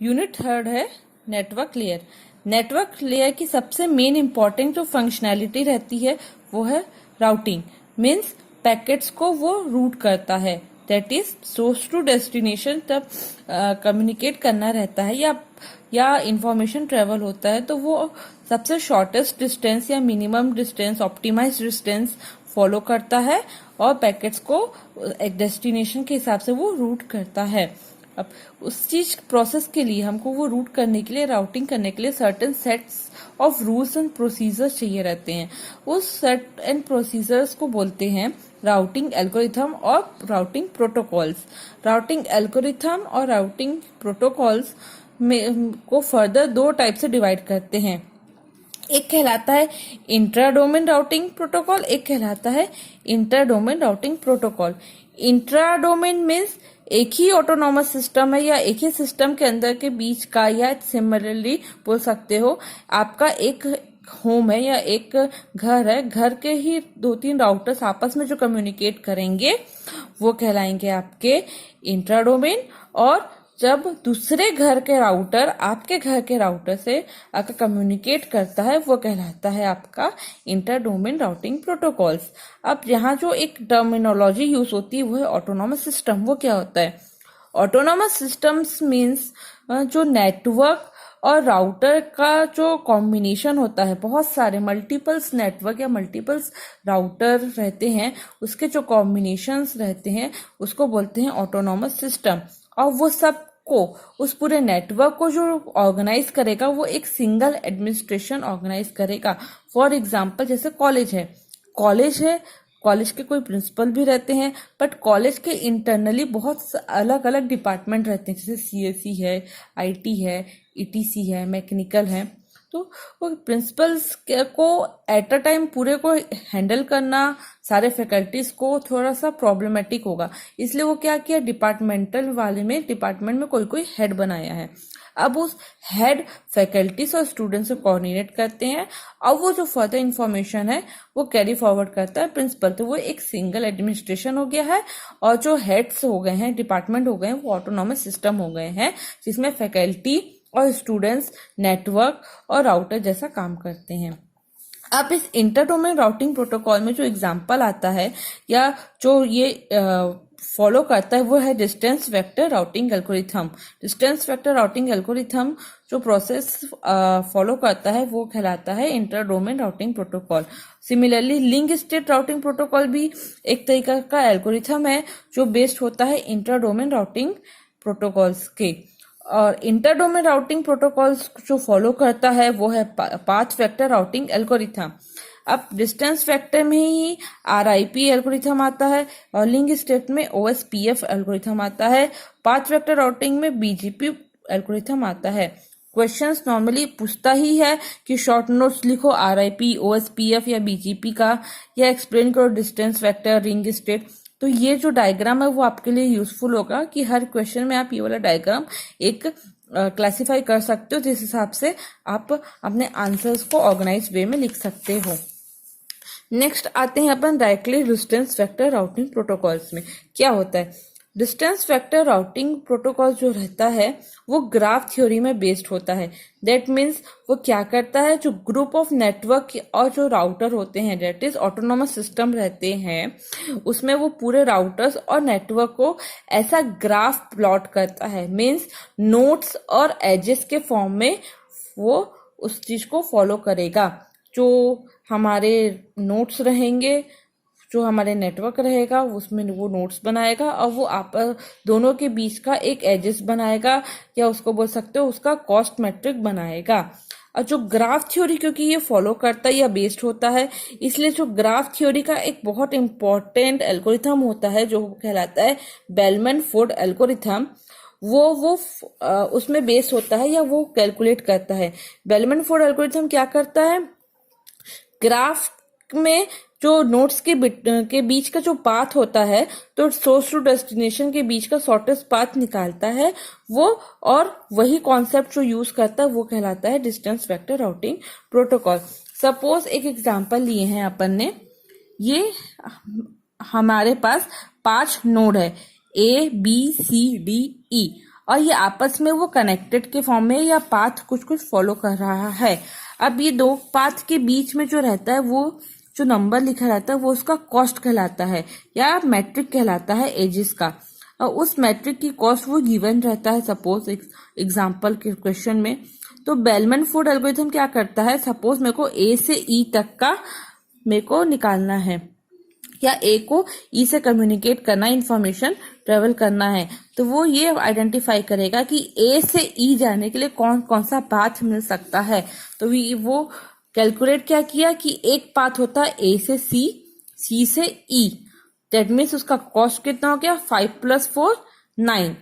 Unit third है network layer. Network layer की सबसे मेन इंपॉर्टेंट जो फंक्शनैलिटी रहती है वो है राउटिंग। मीन्स पैकेट्स को वो रूट करता है, that is source to destination. तब कम्युनिकेट करना रहता है या इंफॉर्मेशन ट्रेवल होता है तो वो सबसे शॉर्टेस्ट डिस्टेंस या minimum distance, optimise distance follow करता है और पैकेट्स को एक डेस्टिनेशन के हिसाब से वो रूट करता है। अब उस चीज प्रोसेस के लिए हमको वो रूट करने के लिए, राउटिंग करने के लिए certain sets of rules and procedures चाहिए रहते हैं। उस सेट एंड प्रोसीजर्स को बोलते हैं राउटिंग एल्गोरिथम और राउटिंग प्रोटोकॉल्स। राउटिंग एल्गोरिथम और राउटिंग प्रोटोकॉल्स में को फर्दर दो टाइप से डिवाइड करते हैं। एक कहलाता है इंट्रा डोमेन राउटिंग प्रोटोकॉल, एक कहलाता है inter domain routing protocol. Intra domain means एक ही ऑटोनॉमस सिस्टम है या एक ही सिस्टम के अंदर के बीच का, या सिमिलरली बोल सकते हो आपका एक होम है या एक घर है, घर के ही दो तीन राउटर्स आपस में जो कम्युनिकेट करेंगे वो कहलाएंगे आपके इंट्रा डोमेन। और जब दूसरे घर के राउटर आपके घर के राउटर से आकर कम्युनिकेट करता है वो कहलाता है आपका इंटर डोमेन राउटिंग प्रोटोकॉल्स। अब यहाँ जो एक टर्मिनोलॉजी यूज होती है वो है ऑटोनॉमस सिस्टम। वो क्या होता है? ऑटोनॉमस सिस्टम्स मीन्स जो नेटवर्क और राउटर का जो कॉम्बिनेशन होता है, बहुत सारे मल्टीपल्स नेटवर्क या मल्टीपल्स राउटर रहते हैं, उसके जो कॉम्बिनेशंस रहते हैं उसको बोलते हैं ऑटोनॉमस सिस्टम। और वो सब को, उस पूरे नेटवर्क को जो ऑर्गेनाइज करेगा वो एक सिंगल एडमिनिस्ट्रेशन ऑर्गेनाइज करेगा। फॉर एग्जाम्पल जैसे कॉलेज है, कॉलेज के कोई प्रिंसिपल भी रहते हैं, बट कॉलेज के इंटरनली बहुत अलग अलग डिपार्टमेंट रहते हैं, जैसे सीएससी है, आईटी है, ईटीसी है, मैकेनिकल है। तो वो प्रिंसिपल्स को एट अ टाइम पूरे को हैंडल करना, सारे फैकल्टीज को थोड़ा सा प्रॉब्लमेटिक होगा, इसलिए वो क्या किया, डिपार्टमेंटल वाले में डिपार्टमेंट में कोई कोई हेड बनाया है। अब उस हेड फैकल्टीज और स्टूडेंट्स को कोऑर्डिनेट करते हैं और वो जो फर्दर इंफॉर्मेशन है वो कैरी फॉरवर्ड करता है प्रिंसिपल। तो वो एक सिंगल एडमिनिस्ट्रेशन हो गया है और जो हेड्स हो गए हैं, डिपार्टमेंट हो गए हैं, वो ऑटोनॉमस सिस्टम हो गए हैं, जिसमें फैकल्टी और स्टूडेंट्स नेटवर्क और राउटर जैसा काम करते हैं। अब इस इंटर डोमेन राउटिंग प्रोटोकॉल में जो एग्जांपल आता है या जो ये फॉलो करता है वो है distance vector routing algorithm. Distance vector routing algorithm जो प्रोसेस फॉलो करता है वो कहलाता है inter domain routing protocol. Similarly link state routing protocol भी एक तरीका का एल्गोरिथम है जो बेस्ड होता है इंटर डोमेन राउटिंग प्रोटोकॉल्स के। और इंटर डोमेन राउटिंग प्रोटोकॉल्स जो फॉलो करता है वो है पाथ वेक्टर राउटिंग एल्गोरिथम। अब डिस्टेंस वेक्टर में ही आरआईपी एल्गोरिथम आता है और लिंक स्टेट में ओएसपीएफ एल्गोरिथम आता है। पाथ वेक्टर राउटिंग में बीजीपी एल्गोरिथम आता है। क्वेश्चंस नॉर्मली पूछता ही है कि शॉर्ट नोट्स लिखो आरआईपी, ओएसपीएफ या बीजीपी का, या एक्सप्लेन करो डिस्टेंस वेक्टर, रिंग स्टेट। तो ये जो डायग्राम है वो आपके लिए यूजफुल होगा कि हर क्वेश्चन में आप ये वाला डायग्राम एक क्लासिफाई कर सकते हो, जिस हिसाब से आप अपने आंसर्स को ऑर्गेनाइज वे में लिख सकते हो। नेक्स्ट आते हैं अपन directly distance vector routing protocols में। क्या होता है? डिस्टेंस वेक्टर राउटिंग प्रोटोकॉल जो रहता है वो ग्राफ थ्योरी में बेस्ड होता है। दैट मीन्स वो क्या करता है, जो ग्रुप ऑफ नेटवर्क और जो राउटर होते हैं, दैट इज ऑटोनॉमस सिस्टम रहते हैं, उसमें वो पूरे राउटर्स और नेटवर्क को ऐसा ग्राफ प्लॉट करता है। मीन्स नोड्स और एजेस के फॉर्म में वो उस चीज को फॉलो करेगा। जो हमारे नोड्स रहेंगे, जो हमारे नेटवर्क रहेगा, उसमें वो नोड्स बनाएगा और वो आप दोनों के बीच का एक एजेस बनाएगा, या उसको बोल सकते हो उसका कॉस्ट मैट्रिक बनाएगा। और जो ग्राफ थ्योरी क्योंकि ये फॉलो करता है या बेस्ड होता है, इसलिए जो ग्राफ थ्योरी का एक बहुत इंपॉर्टेंट एल्गोरिथम होता है जो कहलाता है बेलमैन फोर्ड एल्गोरिथम, वो उसमें बेस्ड होता है या वो कैलकुलेट करता है। बेलमैन फोर्ड एल्गोरिथम क्या करता है, ग्राफ में जो नोड्स के बीच का जो पाथ होता है, तो सोर्स टू डेस्टिनेशन के बीच का शॉर्टेस्ट पाथ निकालता है वो, और वही कॉन्सेप्ट जो यूज करता है वो कहलाता है distance vector routing protocol. Suppose एक एग्जांपल लिए हैं अपन ने, ये हमारे पास 5 नोड है A B C D E और ये आपस में वो कनेक्टेड के फॉर्म में या पाथ कुछ कुछ फॉलो कर रहा है। अब ये दो पाथ के बीच में जो रहता है वो जो नंबर लिखा रहता है वो उसका कॉस्ट कहलाता है या मैट्रिक कहलाता है एजेस का। और उस मैट्रिक की कॉस्ट वो गिवन रहता है सपोज एग्जाम्पल के क्वेश्चन में। तो बेलमैन फूड एल्गोरिथम क्या करता है, सपोज मेरे को ए से ई तक का मेरे को निकालना है या ए को ई से कम्युनिकेट करना, इंफॉर्मेशन ट्रेवल करना है, तो वो ये आइडेंटिफाई करेगा कि ए से ई जाने के लिए कौन कौन सा पाथ मिल सकता है। तो वो कैलकुलेट क्या किया कि एक पाथ होता है ए से सी, सी से ई, दैट मीन्स उसका कॉस्ट कितना हो गया 5 + 4 9।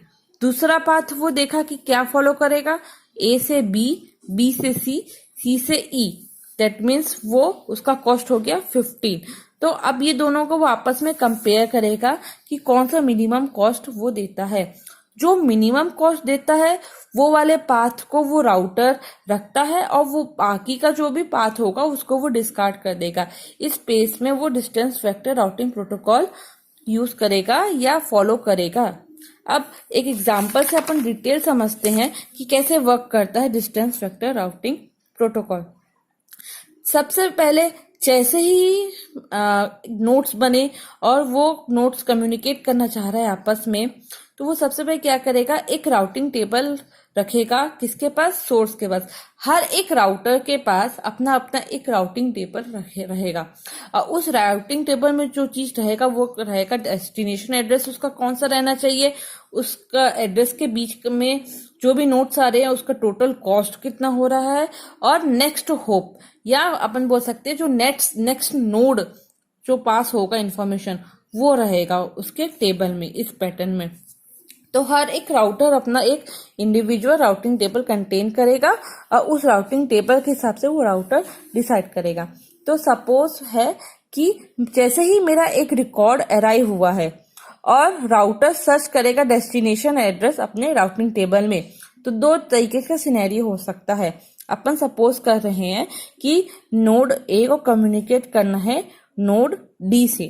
दूसरा पाथ वो देखा कि क्या फॉलो करेगा, ए से बी, बी से सी, सी से ई, दैट मीन्स वो उसका कॉस्ट हो गया 15। तो अब ये दोनों को वो आपस में कंपेयर करेगा कि कौन सा मिनिमम कॉस्ट वो देता है। जो मिनिमम कॉस्ट देता है वो वाले पाथ को वो राउटर रखता है और वो बाकी का जो भी पाथ होगा उसको वो डिस्कार्ड कर देगा। इस पेस में वो distance vector routing protocol use करेगा या फॉलो करेगा। अब एक एग्जांपल से अपन डिटेल समझते हैं कि कैसे वर्क करता है डिस्टेंस वेक्टर राउटिंग प्रोटोकॉल। सबसे पहले जैसे ही नोट्स बने और वो नोट्स कम्युनिकेट करना चाह रहा है आपस में, तो वो सबसे पहले क्या करेगा, एक राउटिंग टेबल रखेगा। किसके पास, सोर्स के पास। हर एक राउटर के पास अपना अपना एक राउटिंग टेबल रहेगा और उस राउटिंग टेबल में जो चीज रहेगा वो रहेगा डेस्टिनेशन एड्रेस, उसका कौन सा रहना चाहिए, उसका एड्रेस के बीच में जो भी नोट्स आ रहे हैं उसका टोटल कॉस्ट कितना हो रहा है, और नेक्स्ट होप या अपन बोल सकते हैं जो नेक्स्ट नोड जो पास होगा इंफॉर्मेशन वो रहेगा उसके टेबल में, इस पैटर्न में। तो हर एक राउटर अपना एक इंडिविजुअल राउटिंग टेबल कंटेन करेगा और उस राउटिंग टेबल के हिसाब से वो राउटर डिसाइड करेगा। तो सपोज है कि जैसे ही मेरा एक रिकॉर्ड अराइव हुआ है और राउटर सर्च करेगा डेस्टिनेशन एड्रेस अपने राउटिंग टेबल में, तो दो तरीके का सिनेरियो हो सकता है। अपन सपोज कर रहे हैं कि नोड ए को कम्युनिकेट करना है नोड डी से,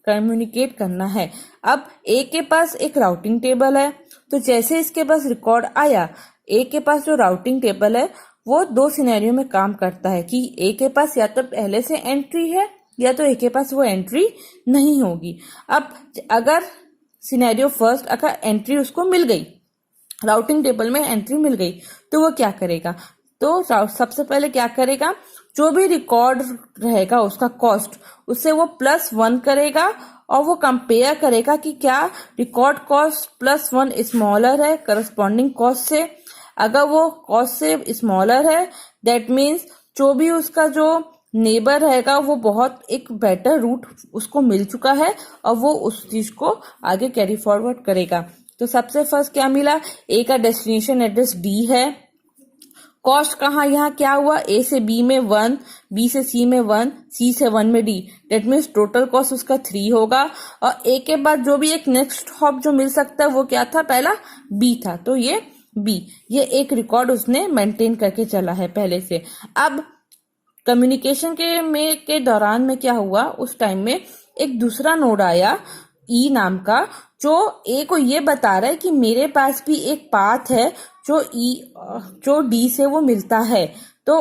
कम्युनिकेट करना है। अब ए के पास एक राउटिंग टेबल है, तो जैसे इसके पास रिकॉर्ड आया, ए के पास जो राउटिंग टेबल है वो दो सिनेरियो में काम करता है कि ए के पास या तो पहले से एंट्री है या तो ए के पास वो एंट्री नहीं होगी। अब अगर सिनेरियो फर्स्ट, अगर एंट्री उसको मिल गई, राउटिंग टेबल में एंट्री मिल गई, तो वो क्या करेगा, तो सबसे पहले क्या करेगा, जो भी रिकॉर्ड रहेगा उसका कॉस्ट, उससे वो +1 करेगा और वो कंपेयर करेगा कि क्या रिकॉर्ड कॉस्ट +1 स्मॉलर है करस्पॉन्डिंग कॉस्ट से। अगर वो कॉस्ट से स्मॉलर है, दैट मीन्स जो भी उसका जो नेबर रहेगा वो बहुत एक बेटर रूट उसको मिल चुका है और वो उस चीज को आगे कैरी फॉरवर्ड करेगा। तो सबसे फर्स्ट क्या मिला, ए का डेस्टिनेशन एड्रेस डी है, कॉस्ट कहाँ, यहाँ क्या हुआ, ए से बी में 1, बी से सी में 1, सी से 1 में D, that means total cost उसका 3 होगा। और ए के बाद जो भी एक नेक्स्ट हॉप जो मिल सकता है वो क्या था, पहला बी था, तो ये बी, ये एक रिकॉर्ड उसने मेंटेन करके चला है पहले से। अब कम्युनिकेशन के दौरान में क्या हुआ, उस टाइम में एक दूसरा नोड आया ई नाम का, जो ए को ये बता रहा है कि मेरे पास भी एक पाथ है जो डी से वो मिलता है। तो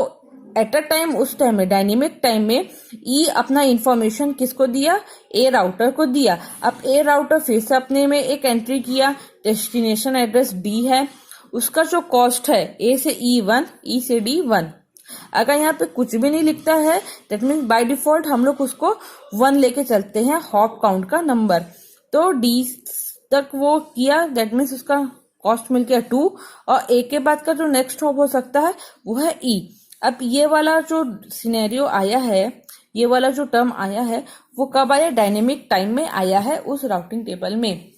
एट अ टाइम, उस टाइम में डायनेमिक टाइम में ई अपना इंफॉर्मेशन किसको दिया, ए राउटर को दिया। अब ए राउटर फिर से अपने में एक एंट्री किया, डेस्टिनेशन एड्रेस डी है, उसका जो कॉस्ट है ए से ई 1, ई से डी 1। अगर यहाँ पे कुछ भी नहीं लिखता है, दैट मीन्स बाय डिफॉल्ट हम लोग उसको 1 लेके चलते हैं, हॉप काउंट का नंबर। तो डी तक वो किया, दैट मीन्स उसका कॉस्ट मिल गया 2, और ए के बाद का जो नेक्स्ट हॉप हो सकता है वो है ई। अब ये वाला जो सिनेरियो आया है, ये वाला जो टर्म आया है वो कब आया, डायनेमिक टाइम में आया है उस राउटिंग टेबल में।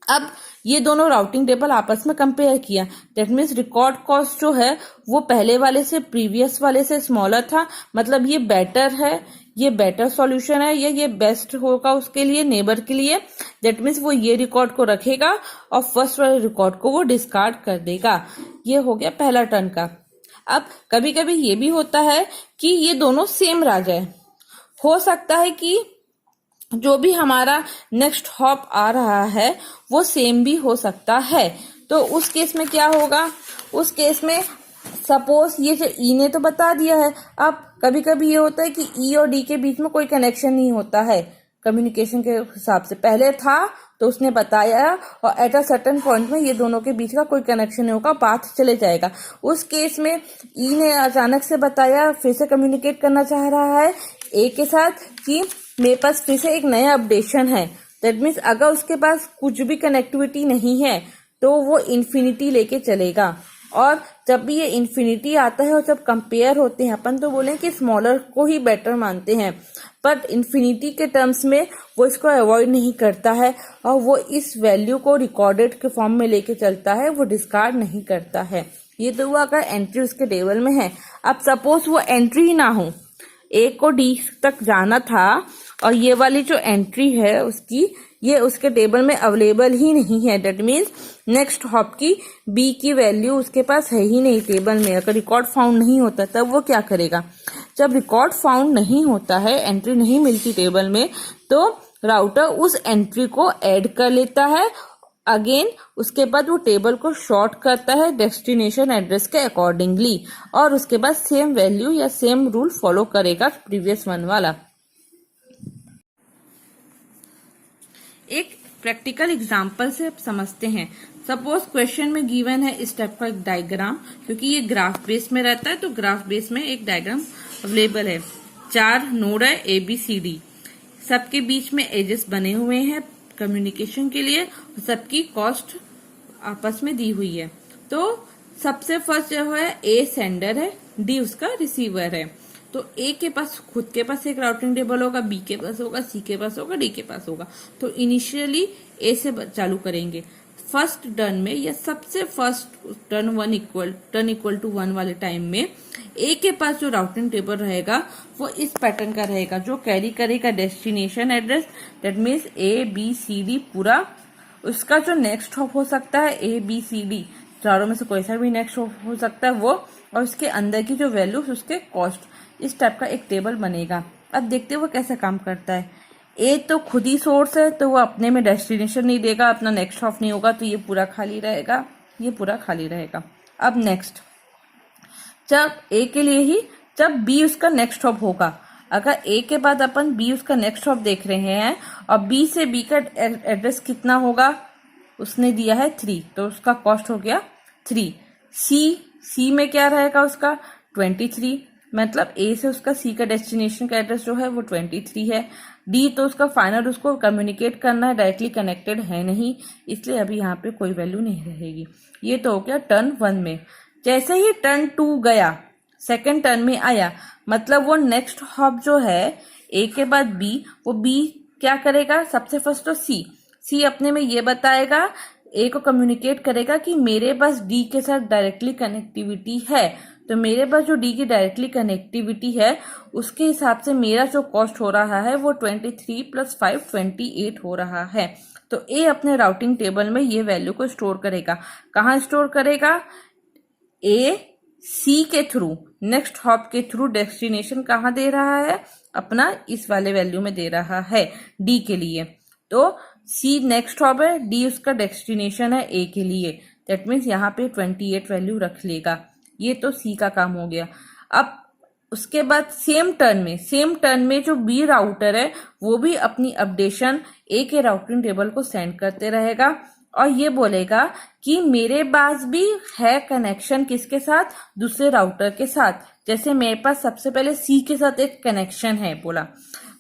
अब ये दोनों राउटिंग टेबल आपस में कंपेयर किया, दैट मीन्स रिकॉर्ड कॉस्ट जो है वो पहले वाले से, प्रीवियस वाले से स्मॉलर था, मतलब ये बेटर है, ये बेटर सॉल्यूशन है, ये बेस्ट होगा उसके लिए, नेबर के लिए। दैट मीन्स वो ये रिकॉर्ड को रखेगा और फर्स्ट वाले रिकॉर्ड को वो डिस्कार्ड कर देगा। ये हो गया पहला टर्न का। अब कभी कभी ये भी होता है कि ये दोनों सेम आ जाए, हो सकता है कि जो भी हमारा नेक्स्ट हॉप आ रहा है वो सेम भी हो सकता है। तो उस केस में क्या होगा, उस केस में सपोज ये जो ई ने तो बता दिया है, अब कभी कभी ये होता है कि ई और डी के बीच में कोई कनेक्शन नहीं होता है कम्युनिकेशन के हिसाब से, पहले था तो उसने बताया और एट अ सर्टेन पॉइंट में ये दोनों के बीच का कोई कनेक्शन नहीं होगा, बात चले जाएगा। उस केस में ई ने अचानक से बताया, फिर से कम्युनिकेट करना चाह रहा है ए के साथ कि मेरे पास फिर से एक नया अपडेशन है। दैट मीन्स अगर उसके पास कुछ भी कनेक्टिविटी नहीं है तो वो इन्फिनिटी लेके चलेगा, और जब भी ये इन्फिनिटी आता है और जब कंपेयर होते हैं अपन तो बोलें कि स्मॉलर को ही बेटर मानते हैं, बट इन्फिनिटी के टर्म्स में वो इसको अवॉइड नहीं करता है और वो इस वैल्यू को रिकॉर्डेड के फॉर्म में लेके चलता है, वो डिस्कार्ड नहीं करता है। ये तो हुआ अगर एंट्री उसके टेबल में है। अब सपोज वो एंट्री ही ना हो, ए को डी तक जाना था और ये वाली जो एंट्री है उसकी ये उसके टेबल में अवेलेबल ही नहीं है, दैट मीन्स नेक्स्ट हॉप की बी की वैल्यू उसके पास है ही नहीं टेबल में। अगर रिकॉर्ड फाउंड नहीं होता तब वो क्या करेगा, जब रिकॉर्ड फाउंड नहीं होता है, एंट्री नहीं मिलती टेबल में, तो राउटर उस एंट्री को ऐड कर लेता है अगेन, उसके बाद वो टेबल को शॉर्ट करता है डेस्टिनेशन एड्रेस के अकॉर्डिंगली, और उसके बाद सेम वैल्यू या सेम रूल फॉलो करेगा प्रीवियस वन वाला। एक प्रैक्टिकल एग्जांपल से अब समझते हैं। सपोज क्वेश्चन में गिवन है इस टाइप का एक डायग्राम, क्योंकि ये ग्राफ बेस में रहता है तो ग्राफ बेस में एक डायग्राम अवेलेबल है। 4 नोड है ए बी सी डी, सबके बीच में एजेस बने हुए हैं कम्युनिकेशन के लिए, सबकी कॉस्ट आपस में दी हुई है। तो सबसे फर्स्ट जो है ए सेंडर है, डी उसका रिसीवर है। तो ए के पास खुद के पास एक राउटिंग टेबल होगा, बी के पास होगा, सी के पास होगा, डी के पास होगा। तो इनिशियली ए से चालू करेंगे। फर्स्ट टर्न में या सबसे फर्स्ट टर्न इक्वल टू 1 वाले टाइम में ए के पास जो राउटिंग टेबल रहेगा वो इस पैटर्न का रहेगा, जो कैरी करेगा destination address, that means A B C D पूरा। उसका जो नेक्स्ट हॉप हो सकता है ए बी सी डी, चारों में से कोई सा भी नेक्स्ट हॉप हो सकता है वो, और उसके अंदर की जो वैल्यूज उसके कॉस्ट, इस टाइप का एक टेबल बनेगा। अब देखते हैं वो कैसे काम करता है। ए तो खुद ही सोर्स है तो वो अपने में डेस्टिनेशन नहीं देगा, अपना नेक्स्ट ऑफ नहीं होगा, तो ये पूरा खाली रहेगा, ये पूरा खाली रहेगा। अब नेक्स्ट, जब ए के लिए ही जब बी उसका नेक्स्ट ऑफ होगा, अगर ए के बाद अपन बी उसका नेक्स्ट ऑफ देख रहे हैं और बी से बी का एड्रेस कितना होगा, उसने दिया है 3, तो उसका कॉस्ट हो गया 3। सी में क्या रहेगा उसका 23, मतलब ए से उसका सी का डेस्टिनेशन का एड्रेस जो है वो 23 है। डी तो उसका फाइनल उसको कम्युनिकेट करना है, डायरेक्टली कनेक्टेड है नहीं, इसलिए अभी यहाँ पे कोई वैल्यू नहीं रहेगी। ये तो हो गया टर्न 1 में। जैसे ही टर्न 2 गया, सेकेंड टर्न में आया, मतलब वो नेक्स्ट हॉप जो है ए के बाद बी, वो बी क्या करेगा, सबसे फर्स्ट तो सी अपने में ये बताएगा, ए को कम्युनिकेट करेगा कि मेरे पास डी के साथ डायरेक्टली कनेक्टिविटी है, तो मेरे पास जो डी की डायरेक्टली कनेक्टिविटी है उसके हिसाब से मेरा जो कॉस्ट हो रहा है वो 23 + 5 28 हो रहा है। तो ए अपने राउटिंग टेबल में ये वैल्यू को स्टोर करेगा। कहाँ स्टोर करेगा, ए सी के थ्रू, नेक्स्ट हॉप के थ्रू डेस्टिनेशन कहाँ दे रहा है, अपना इस वाले वैल्यू में दे रहा है डी के लिए। तो सी नेक्स्ट हॉप है, डी उसका डेस्टिनेशन है ए के लिए, दैट मीन्स यहाँ पे 28 वैल्यू रख लेगा। ये तो सी का काम हो गया। अब उसके बाद सेम टर्न में जो बी राउटर है वो भी अपनी अपडेशन ए के राउटिंग टेबल को सेंड करते रहेगा और ये बोलेगा कि मेरे पास भी है कनेक्शन किसके साथ, दूसरे राउटर के साथ। जैसे मेरे पास सबसे पहले सी के साथ एक कनेक्शन है बोला,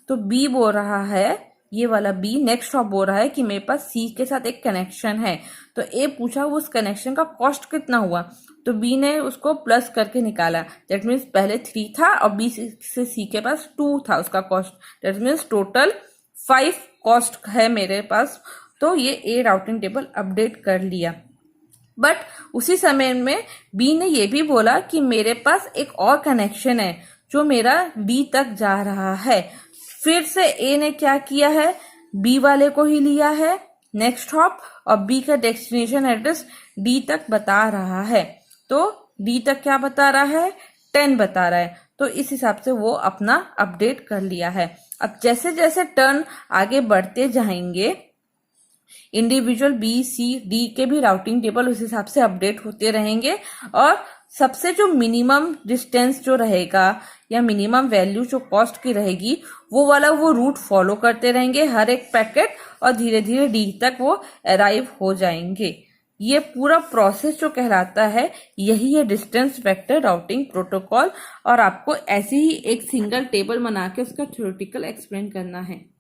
तो बी बोल रहा है, ये वाला बी नेक्स्ट हॉप बोल रहा है कि मेरे पास सी के साथ एक कनेक्शन है। तो ए पूछा उस कनेक्शन का कॉस्ट कितना हुआ, तो बी ने उसको प्लस करके निकाला, दैट मीन्स पहले 3 था और बी से सी के पास 2 था उसका cost, that means total 5 cost है मेरे पास। तो ये ए राउटिंग टेबल अपडेट कर लिया। बट उसी समय में बी ने ये भी बोला कि मेरे पास एक और कनेक्शन है जो मेरा डी तक जा रहा है। फिर से ए ने क्या किया है, बी वाले को ही लिया है नेक्स्ट हॉप और बी का डेस्टिनेशन एड्रेस डी तक बता रहा है। तो डी तक क्या बता रहा है, 10 बता रहा है। तो इस हिसाब से वो अपना अपडेट कर लिया है। अब जैसे जैसे टर्न आगे बढ़ते जाएंगे इंडिविजुअल बी सी डी के भी राउटिंग टेबल उस हिसाब से अपडेट होते रहेंगे और सबसे जो मिनिमम डिस्टेंस जो रहेगा या मिनिमम वैल्यू जो कॉस्ट की रहेगी वो वाला वो रूट फॉलो करते रहेंगे हर एक पैकेट और धीरे धीरे डी तक वो अराइव हो जाएंगे। ये पूरा प्रोसेस जो कहलाता है यही है डिस्टेंस वेक्टर राउटिंग प्रोटोकॉल और आपको ऐसे ही एक सिंगल टेबल बना के उसका थ्योरेटिकल एक्सप्लेन करना है।